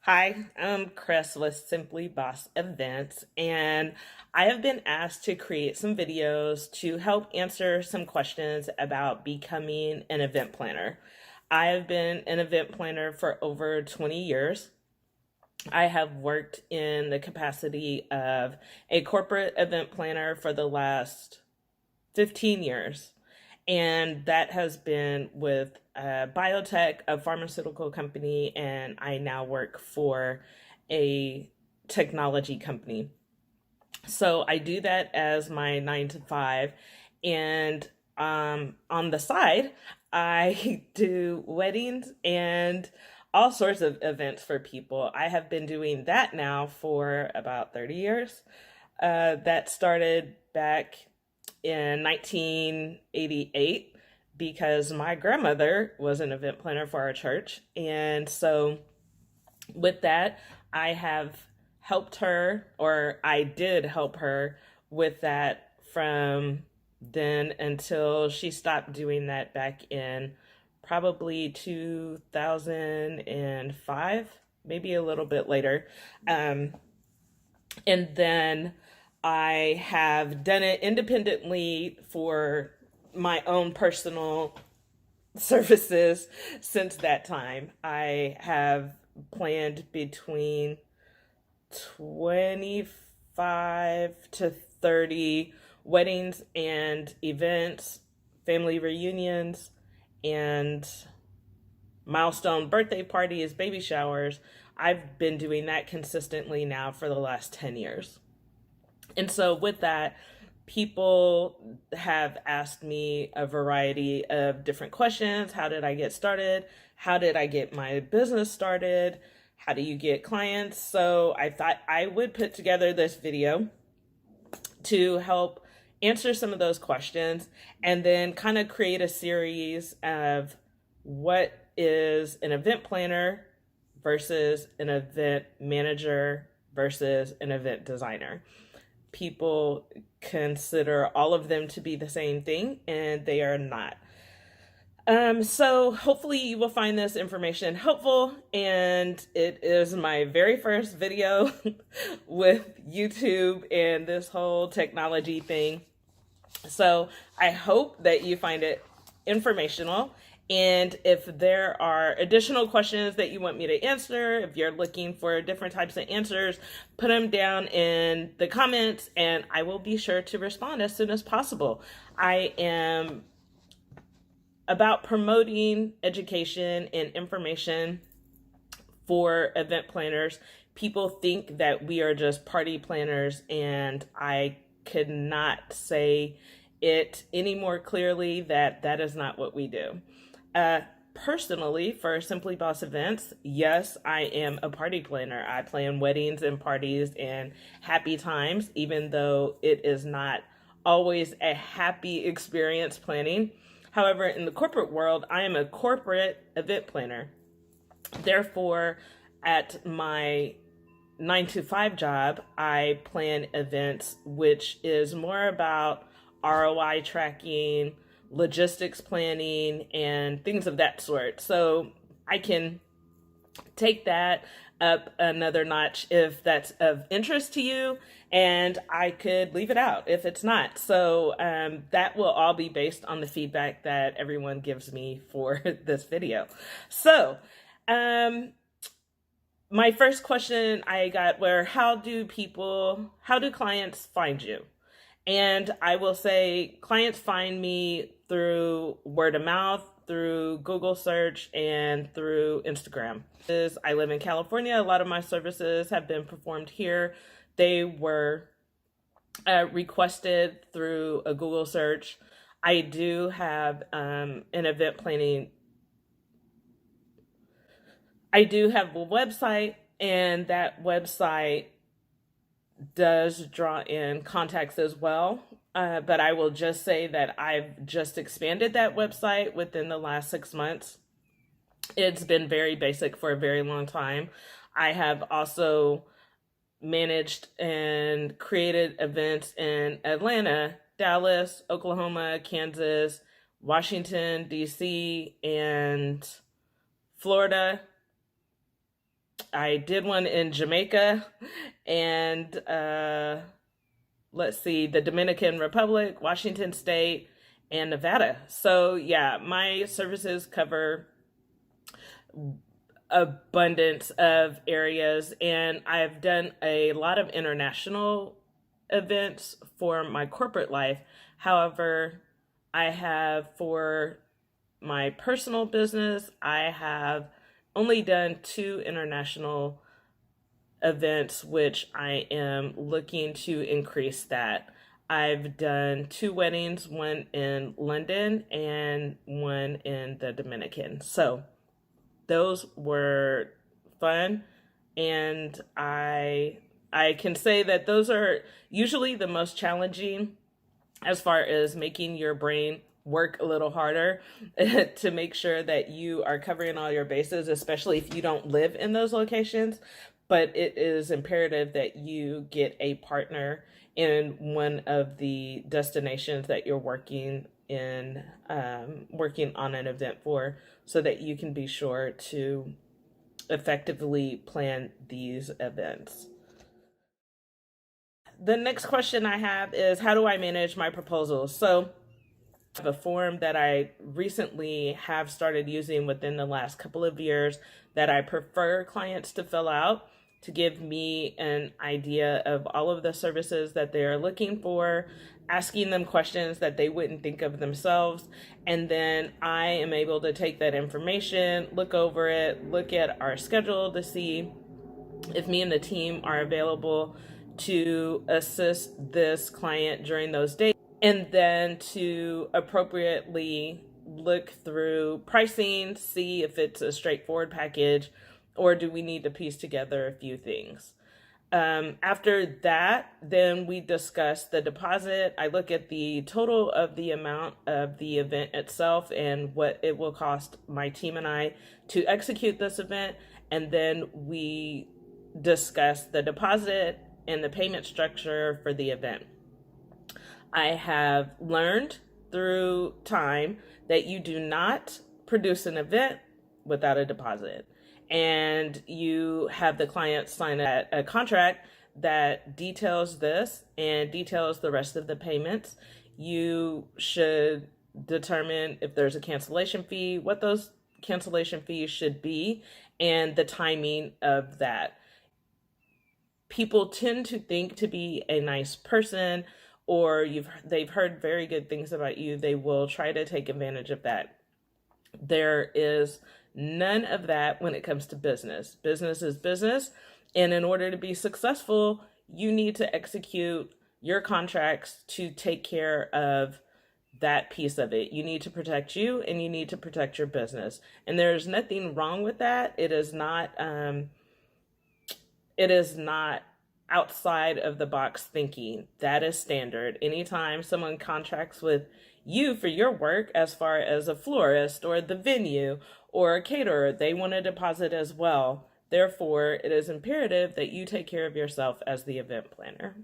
Hi, I'm Chris with Simply Boss Events, and I have been asked to create some videos to help answer some questions about becoming an event planner. I have been an event planner for over 20 years. I have worked in the capacity of a corporate event planner for the last 15 years. And that has been with biotech, a pharmaceutical company, and I now work for a technology company. So I do that as my 9 to 5. And on the side, I do weddings and all sorts of events for people. I have been doing that now for about 30 years. That started back in 1988 because my grandmother was an event planner for our church. And so with that, I have helped her, or I did help her with that from then until she stopped doing that back in probably 2005, maybe a little bit later. Um, and then I have done it independently for my own personal services since that time. I have planned between 25 to 30 weddings and events, family reunions, and milestone birthday parties, baby showers. I've been doing that consistently now for the last 10 years. And so, with that, people have asked me a variety of different questions. How did I get started? How did I get my business started? How do you get clients? So, I thought I would put together this video to help answer some of those questions and then kind of create a series of what is an event planner versus an event manager versus an event designer. People consider all of them to be the same thing, and they are not. So hopefully you will find this information helpful, and it is my very first video with YouTube and this whole technology thing. So I hope that you find it informational. And if there are additional questions that you want me to answer, if you're looking for different types of answers, put them down in the comments and I will be sure to respond as soon as possible. I am about promoting education and information for event planners. People think that we are just party planners, and I could not say it any more clearly that that is not what we do. Personally, for Simply Boss Events, yes, I am a party planner. I plan weddings and parties and happy times, even though it is not always a happy experience planning. However, in the corporate world, I am a corporate event planner. Therefore, at my 9 to 5 job, I plan events, which is more about ROI tracking, logistics planning, and things of that sort. So I can take that up another notch if that's of interest to you, and I could leave it out if it's not. So that will all be based on the feedback that everyone gives me for this video. So my first question I got were, how do clients find you? And I will say clients find me through word of mouth, through Google search, and through Instagram. I live in California. A lot of my services have been performed here. They were requested through a Google search. I do have an event planning. I do have a website, and that website does draw in contacts as well. But I will just say that I've just expanded that website within the last 6 months. It's been very basic for a very long time. I have also managed and created events in Atlanta, Dallas, Oklahoma, Kansas, Washington, D.C., and Florida. I did one in Jamaica and let's see, the Dominican Republic, Washington State, and Nevada. So yeah, my services cover abundance of areas, and I've done a lot of international events for my corporate life. However, I have for my personal business, I have only done 2 international events, which I am looking to increase that. I've done 2 weddings, one in London and one in the Dominican. So those were fun, and I can say that those are usually the most challenging as far as making your brain work a little harder to make sure that you are covering all your bases, especially if you don't live in those locations. But it is imperative that you get a partner in one of the destinations that you're working in, working on an event for, so that you can be sure to effectively plan these events. The next question I have is, how do I manage my proposals? So I have a form that I recently have started using within the last couple of years that I prefer clients to fill out to give me an idea of all of the services that they're looking for, asking them questions that they wouldn't think of themselves. And then I am able to take that information, look over it, look at our schedule to see if me and the team are available to assist this client during those days, and then to appropriately look through pricing, see if it's a straightforward package, or do we need to piece together a few things. After that, then we discuss the deposit. I look at the total of the amount of the event itself and what it will cost my team and I to execute this event. And then we discuss the deposit and the payment structure for the event. I have learned through time that you do not produce an event without a deposit. And you have the client sign a contract that details this and details the rest of the payments. You should determine if there's a cancellation fee, what those cancellation fees should be, and the timing of that. People tend to think to be a nice person, or they've heard very good things about you, they will try to take advantage of that. There is none of that when it comes to business. Business is business, and in order to be successful, you need to execute your contracts to take care of that piece of it. You need to protect you, and you need to protect your business. And there's nothing wrong with that. It is not outside of the box thinking. That is standard. Anytime someone contracts with you for your work, as far as a florist or the venue or a caterer, they want a deposit as well. Therefore, it is imperative that you take care of yourself as the event planner.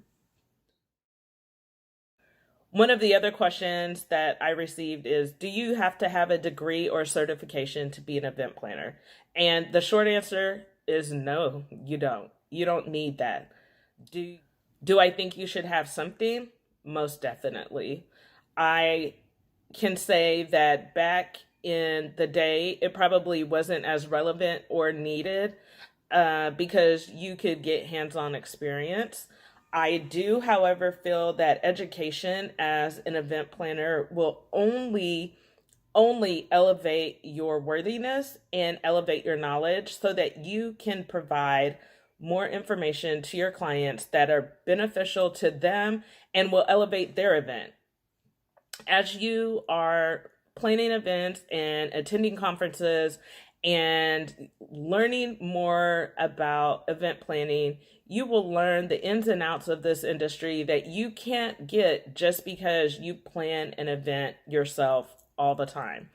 One of the other questions that I received is, do you have to have a degree or certification to be an event planner? And the short answer is no, you don't. You don't need that. Do I think you should have something? Most definitely. I can say that back in the day, it probably wasn't as relevant or needed because you could get hands-on experience. I do, however, feel that education as an event planner will only elevate your worthiness and elevate your knowledge so that you can provide more information to your clients that are beneficial to them and will elevate their event. As you are planning events and attending conferences and learning more about event planning, you will learn the ins and outs of this industry that you can't get just because you plan an event yourself all the time.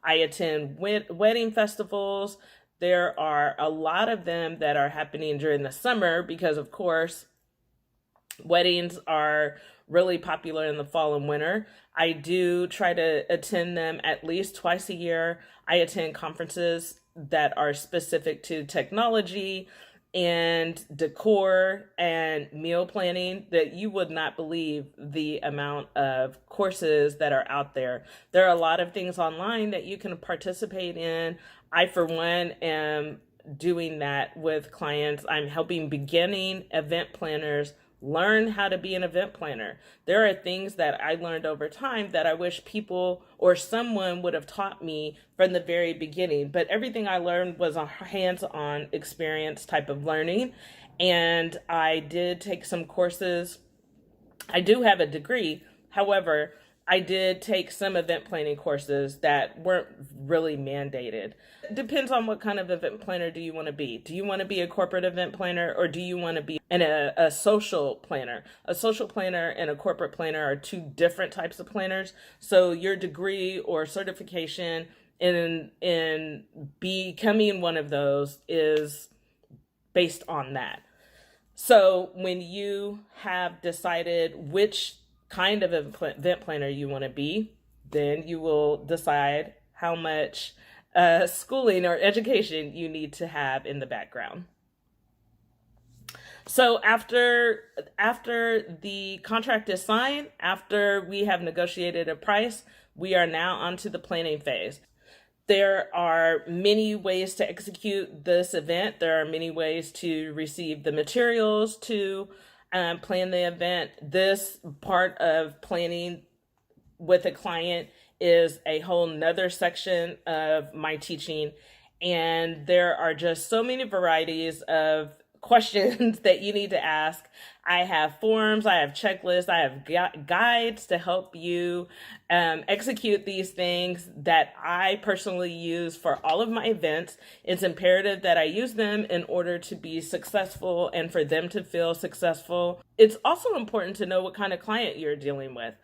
I attend wedding festivals. There are a lot of them that are happening during the summer because, of course, Weddings are really popular in the fall and winter. I do try to attend them at least twice a year. I attend conferences that are specific to technology and decor and meal planning that you would not believe the amount of courses that are out there. There are a lot of things online that you can participate in. I, for one, am doing that with clients. I'm helping beginning event planners learn how to be an event planner. There are things that I learned over time that I wish people or someone would have taught me from the very beginning. But everything I learned was a hands-on experience type of learning. And I did take some courses. I do have a degree. However, I did take some event planning courses that weren't really mandated. It depends on what kind of event planner do you want to be. Do you want to be a corporate event planner, or do you want to be a social planner? A social planner and a corporate planner are two different types of planners. So your degree or certification in becoming one of those is based on that. So when you have decided which kind of event planner you want to be, then you will decide how much schooling or education you need to have in the background. So after the contract is signed, after we have negotiated a price, we are now onto the planning phase. There are many ways to execute this event. There are many ways to receive the materials to plan the event. This part of planning with a client is a whole nother section of my teaching. And there are just so many varieties of questions that you need to ask. I have forms, I have checklists, I have guides to help you execute these things that I personally use for all of my events. It's imperative that I use them in order to be successful and for them to feel successful. It's also important to know what kind of client you're dealing with.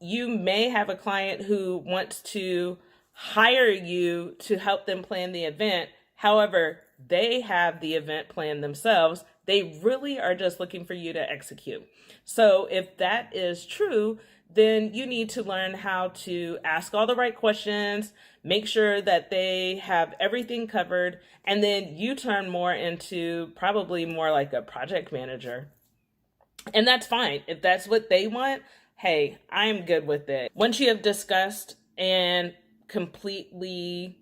You may have a client who wants to hire you to help them plan the event. However, they have the event planned themselves. They really are just looking for you to execute. So if that is true, then you need to learn how to ask all the right questions, make sure that they have everything covered, and then you turn more into probably more like a project manager. And that's fine. If that's what they want, hey, I'm good with it. Once you have discussed and completely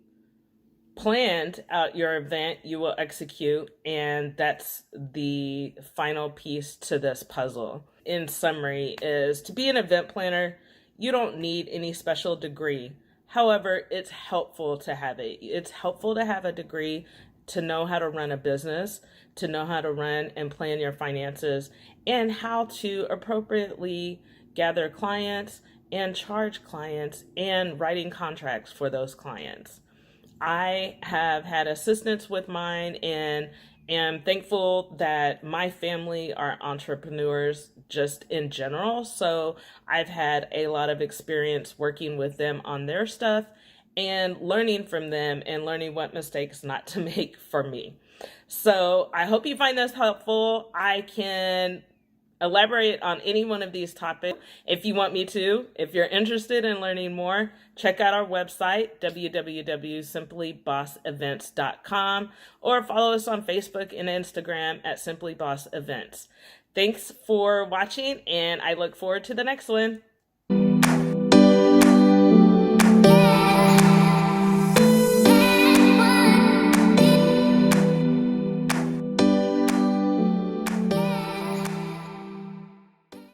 planned out your event, you will execute, and that's the final piece to this puzzle. In summary, is to be an event planner, you don't need any special degree. However, it's helpful to have it. It's helpful to have a degree to know how to run a business, to know how to run and plan your finances, and how to appropriately gather clients and charge clients and writing contracts for those clients. I have had assistance with mine and am thankful that my family are entrepreneurs just in general. So I've had a lot of experience working with them on their stuff and learning from them and learning what mistakes not to make for me. So I hope you find this helpful. I can elaborate on any one of these topics if you want me to. If you're interested in learning more, check out our website, www.simplybossevents.com, or follow us on Facebook and Instagram at Simply Boss Events. Thanks for watching, and I look forward to the next one.